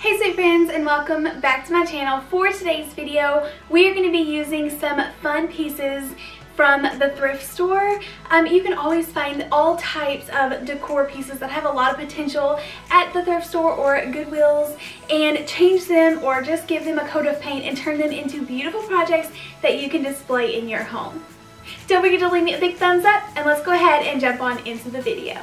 Hey sweet friends, and welcome back to my channel. For today's video, we are going to be using some fun pieces from the thrift store. You can always find all types of decor pieces that have a lot of potential at the thrift store or Goodwills, and change them or just give them a coat of paint and turn them into beautiful projects that you can display in your home. Don't forget to leave me a big thumbs up, and let's go ahead and jump on into the video.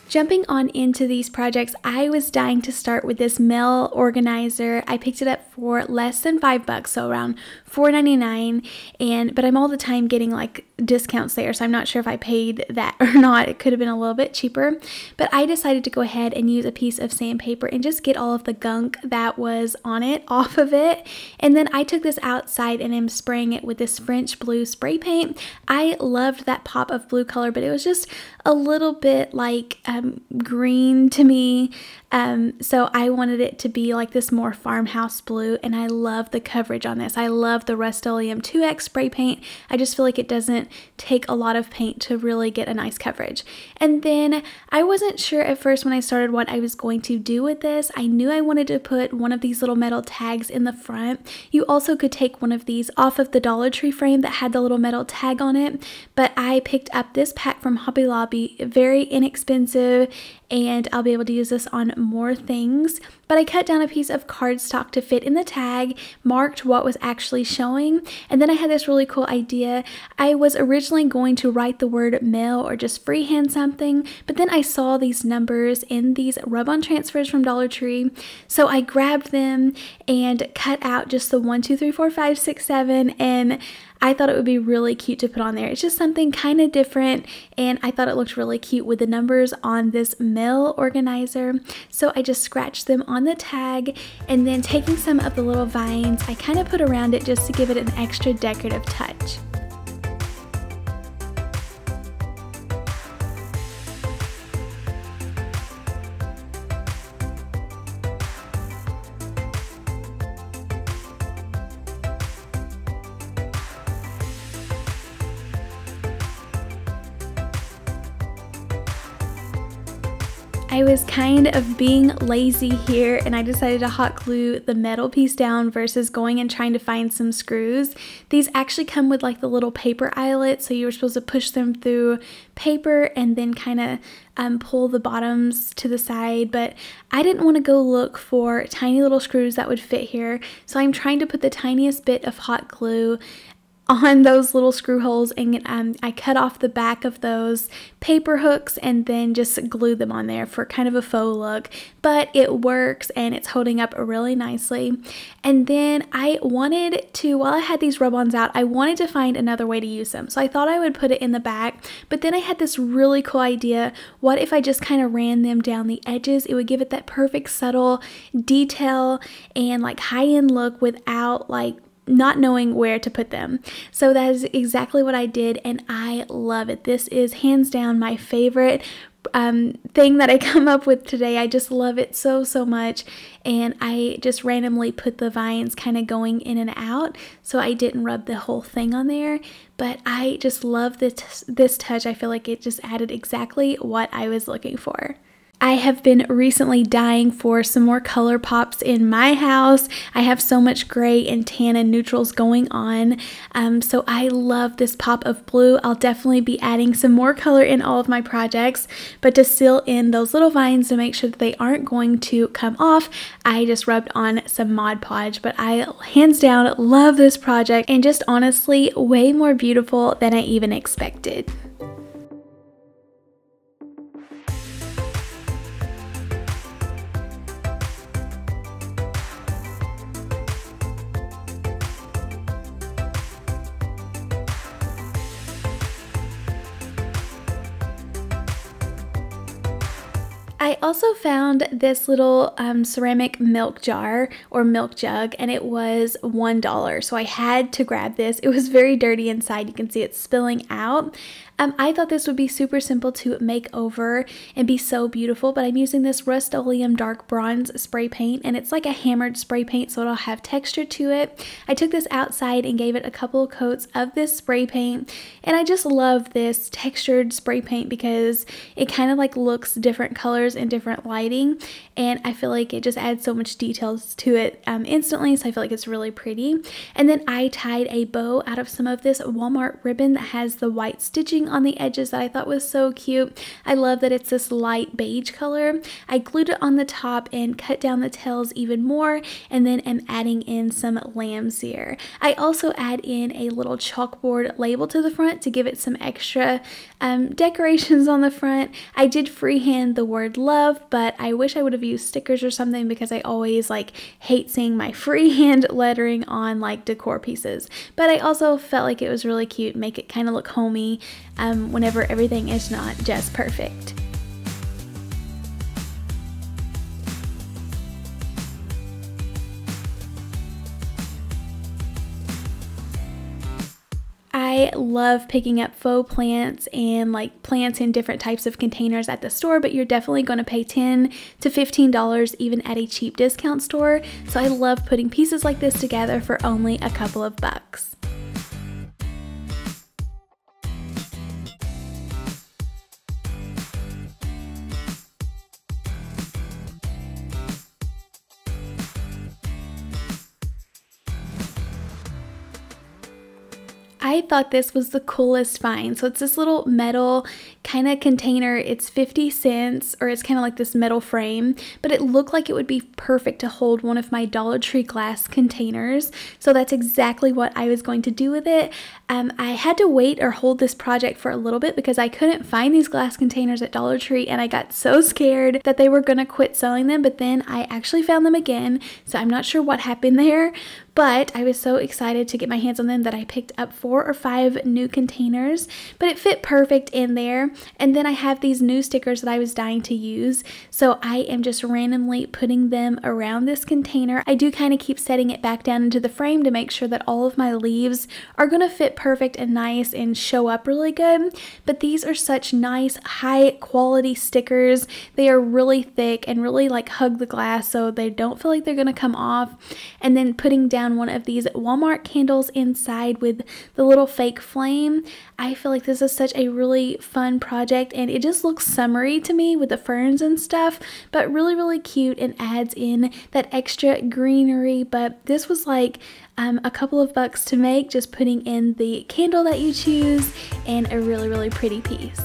Jumping on into these projects, I was dying to start with this mail organizer. I picked it up for less than $5, so around $4.99, but I'm all the time getting like discounts there, so I'm not sure if I paid that or not. It could have been a little bit cheaper, but I decided to go ahead and use a piece of sandpaper and just get all of the gunk that was on it off of it. And then I took this outside and am spraying it with this French blue spray paint. I loved that pop of blue color, but it was just a little bit like green to me, so I wanted it to be like this more farmhouse blue, and I love the coverage on this. I love the Rust-Oleum 2X spray paint. I just feel like it doesn't take a lot of paint to really get a nice coverage. And then I wasn't sure at first when I started what I was going to do with this. I knew I wanted to put one of these little metal tags in the front. You also could take one of these off of the Dollar Tree frame that had the little metal tag on it, but I picked up this pack from Hobby Lobby, very inexpensive, and I'll be able to use this on more things. But I cut down a piece of cardstock to fit in the tag, marked what was actually showing, and then I had this really cool idea. I was originally going to write the word mail or just freehand something, but then I saw these numbers in these rub-on transfers from Dollar Tree, so I grabbed them and cut out just the 1, 2, 3, 4, 5, 6, 7, and I thought it would be really cute to put on there. It's just something kind of different, and I thought it looked really cute with the numbers on this mail organizer. So I just scratched them on the tag, and then taking some of the little vines, I kind of put around it just to give it an extra decorative touch. I was kind of being lazy here, and I decided to hot glue the metal piece down versus going and trying to find some screws. These actually come with like the little paper eyelet, so you were supposed to push them through paper and then kind of pull the bottoms to the side, but I didn't want to go look for tiny little screws that would fit here, so I'm trying to put the tiniest bit of hot glue on those little screw holes, and I cut off the back of those paper hooks and then just glued them on there for kind of a faux look, but it works and it's holding up really nicely. And then I wanted to, while I had these rub-ons out, I wanted to find another way to use them, so I thought I would put it in the back, but then I had this really cool idea. What if I just kind of ran them down the edges? It would give it that perfect subtle detail and like high-end look without like not knowing where to put them. So that is exactly what I did, and I love it. This is hands down my favorite thing that I come up with today. I just love it so much, and I just randomly put the vines kind of going in and out, so I didn't rub the whole thing on there, but I just love this touch. I feel like it just added exactly what I was looking for. I have been recently dying for some more color pops in my house. I have so much gray and tan and neutrals going on, so I love this pop of blue. I'll definitely be adding some more color in all of my projects, but to seal in those little vines to make sure that they aren't going to come off, I just rubbed on some Mod Podge. But I hands down love this project, and just honestly way more beautiful than I even expected. I also found this little ceramic milk jar or milk jug, and it was $1, so I had to grab this. It was very dirty inside. You can see it spilling out. I thought this would be super simple to make over and be so beautiful, but I'm using this Rust-Oleum Dark Bronze spray paint, and it's like a hammered spray paint, so it'll have texture to it. I took this outside and gave it a couple of coats of this spray paint, and I just love this textured spray paint because it kind of like looks different colors and different lighting, and I feel like it just adds so much details to it instantly, so I feel like it's really pretty. And then I tied a bow out of some of this Walmart ribbon that has the white stitching on the edges that I thought was so cute. I love that it's this light beige color. I glued it on the top and cut down the tails even more, and then am adding in some lamb's ear. I also add in a little chalkboard label to the front to give it some extra decorations on the front. I did freehand the word love, but I wish I would have used stickers or something because I always like hate seeing my freehand lettering on like decor pieces. But I also felt like it was really cute, make it kind of look homey whenever everything is not just perfect. I love picking up faux plants and like plants in different types of containers at the store, but you're definitely going to pay $10 to $15 even at a cheap discount store. So I love putting pieces like this together for only a couple of bucks. I thought this was the coolest find. So it's this little metal kind of container. It's 50 cents, or it's kind of like this metal frame, but it looked like it would be perfect to hold one of my Dollar Tree glass containers. So that's exactly what I was going to do with it. I had to wait or hold this project for a little bit because I couldn't find these glass containers at Dollar Tree, and I got so scared that they were going to quit selling them, but then I actually found them again. So I'm not sure what happened there, but I was so excited to get my hands on them that I picked up 4 or 5 new containers, but it fit perfect in there. And then I have these new stickers that I was dying to use, so I am just randomly putting them around this container. I do kind of keep setting it back down into the frame to make sure that all of my leaves are going to fit perfect and nice and show up really good. But these are such nice high quality stickers. They are really thick and really like hug the glass, so they don't feel like they're going to come off. And then putting down one of these Walmart candles inside with the little fake flame. I feel like this is such a really fun project, and it just looks summery to me with the ferns and stuff, but really cute and adds in that extra greenery. But this was like a couple of bucks to make, just putting in the candle that you choose and a really pretty piece.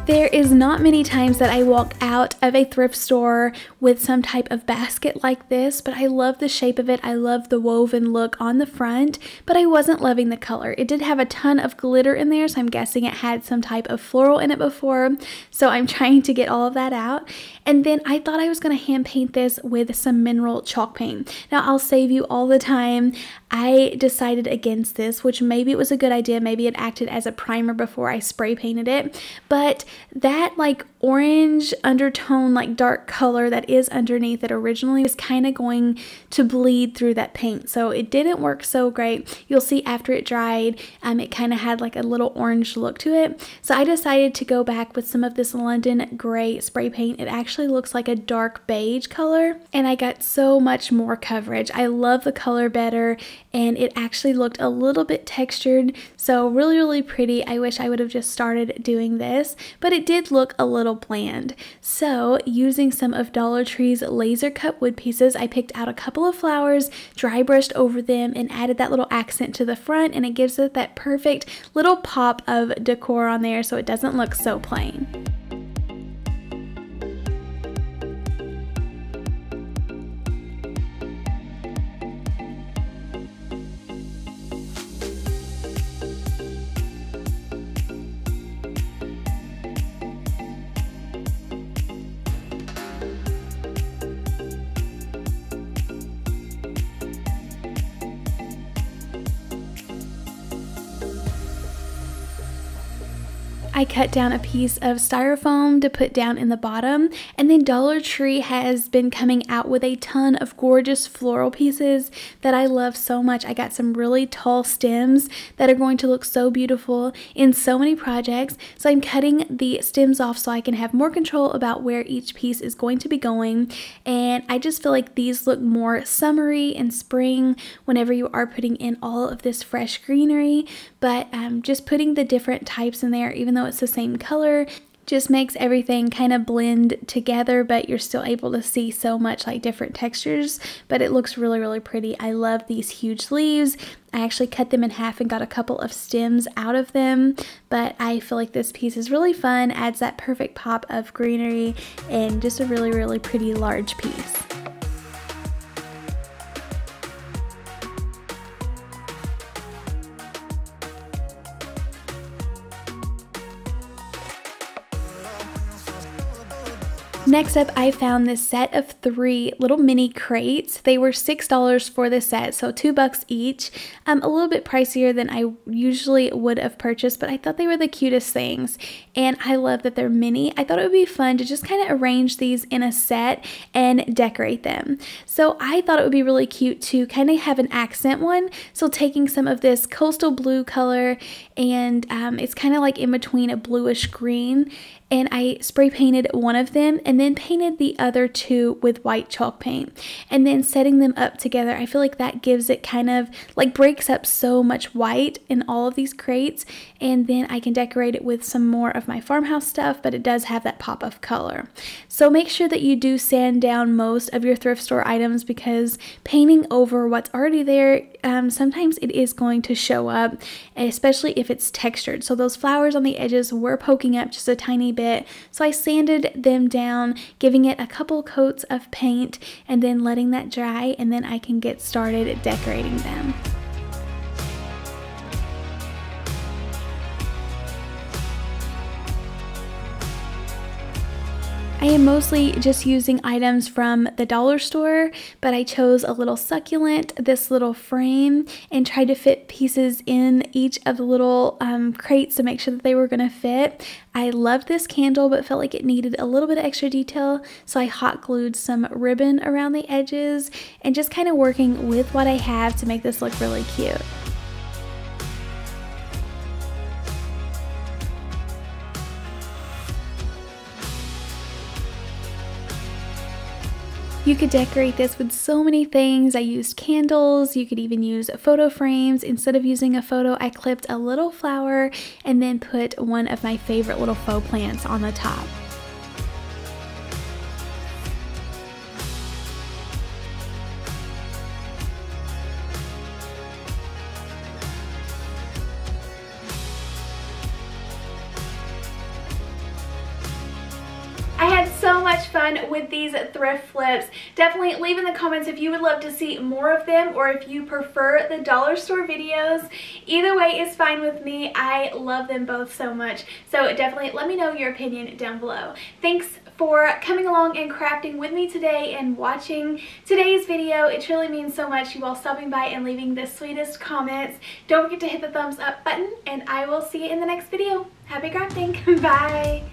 There is not many times that I walk out of a thrift store with some type of basket like this, but I love the shape of it. I love the woven look on the front, but I wasn't loving the color. It did have a ton of glitter in there, so I'm guessing it had some type of floral in it before, so I'm trying to get all of that out. And then I thought I was going to hand paint this with some mineral chalk paint. Now I'll save you all the time. I decided against this, which maybe it was a good idea. Maybe it acted as a primer before I spray painted it, but that like orange undertone, like dark color that is underneath it originally is kind of going to bleed through that paint, so it didn't work so great. You'll see after it dried, it kind of had like a little orange look to it, so I decided to go back with some of this London gray spray paint. It actually looks like a dark beige color, and I got so much more coverage. I love the color better, and it actually looked a little bit textured, so really pretty. I wish I would have just started doing this, but it did look a little bland. So using some of Dollar Tree's laser cut wood pieces, I picked out a couple of flowers, dry brushed over them, and added that little accent to the front, and it gives it that perfect little pop of decor on there so it doesn't look so plain. I cut down a piece of styrofoam to put down in the bottom, and then Dollar Tree has been coming out with a ton of gorgeous floral pieces that I love so much. I got some really tall stems that are going to look so beautiful in so many projects, so I'm cutting the stems off so I can have more control about where each piece is going to be going. And I just feel like these look more summery and spring whenever you are putting in all of this fresh greenery, but just putting the different types in there, even though it's the same color, just makes everything kind of blend together, but you're still able to see so much like different textures, but it looks really, really pretty. I love these huge leaves. I actually cut them in half and got a couple of stems out of them, but I feel like this piece is really fun, adds that perfect pop of greenery, and just a really, really pretty large piece. Next up, I found this set of 3 little mini crates. They were $6 for the set, so $2 each. A little bit pricier than I usually would have purchased, but I thought they were the cutest things. And I love that they're mini. I thought it would be fun to just kind of arrange these in a set and decorate them. So I thought it would be really cute to kind of have an accent one. So taking some of this coastal blue color, and it's kind of like in between a bluish green, and I spray painted one of them and then painted the other 2 with white chalk paint, and then setting them up together. I feel like that gives it kind of like breaks up so much white in all of these crates, and then I can decorate it with some more of my farmhouse stuff, but it does have that pop of color. So make sure that you do sand down most of your thrift store items, because painting over what's already there, sometimes it is going to show up, especially if it's textured. So those flowers on the edges were poking up just a tiny bit, so I sanded them down, giving it a couple coats of paint and then letting that dry, and then I can get started decorating them. I am mostly just using items from the dollar store, but I chose a little succulent, this little frame, and tried to fit pieces in each of the little crates to make sure that they were going to fit. I loved this candle, but felt like it needed a little bit of extra detail, so I hot glued some ribbon around the edges and just kind of working with what I have to make this look really cute. You could decorate this with so many things. I used candles, you could even use photo frames. Instead of using a photo, I clipped a little flower and then put one of my favorite little faux plants on the top. I had so much fun with these thrift flips. Definitely leave in the comments if you would love to see more of them, or if you prefer the dollar store videos. Either way is fine with me. I love them both so much. So definitely let me know your opinion down below. Thanks for coming along and crafting with me today and watching today's video. It truly means so much, you all stopping by and leaving the sweetest comments. Don't forget to hit the thumbs up button, and I will see you in the next video. Happy crafting. Bye.